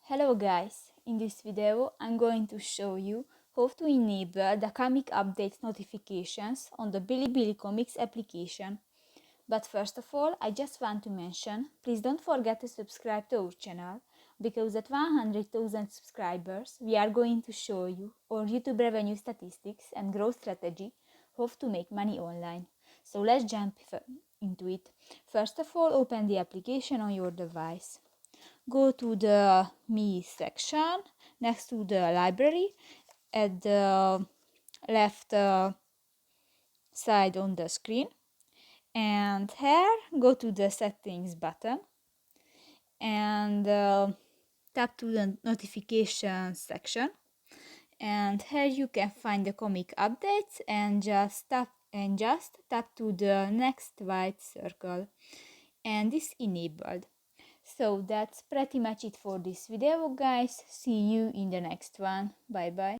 Hello guys, in this video I'm going to show you how to enable the comic updates notifications on the Bilibili Comics application. But first of all, I just want to mention, please don't forget to subscribe to our channel, because at 100,000 subscribers we are going to show you our YouTube revenue statistics and growth strategy, how to make money online. So let's jump into it. First of all, open the application on your device. Go to the Me section next to the library at the left side on the screen, and here go to the settings button and tap to the notification section, and here you can find the comic updates and just tap to the next white circle, and this enabled. So that's pretty much it for this video guys. See you in the next one. Bye bye.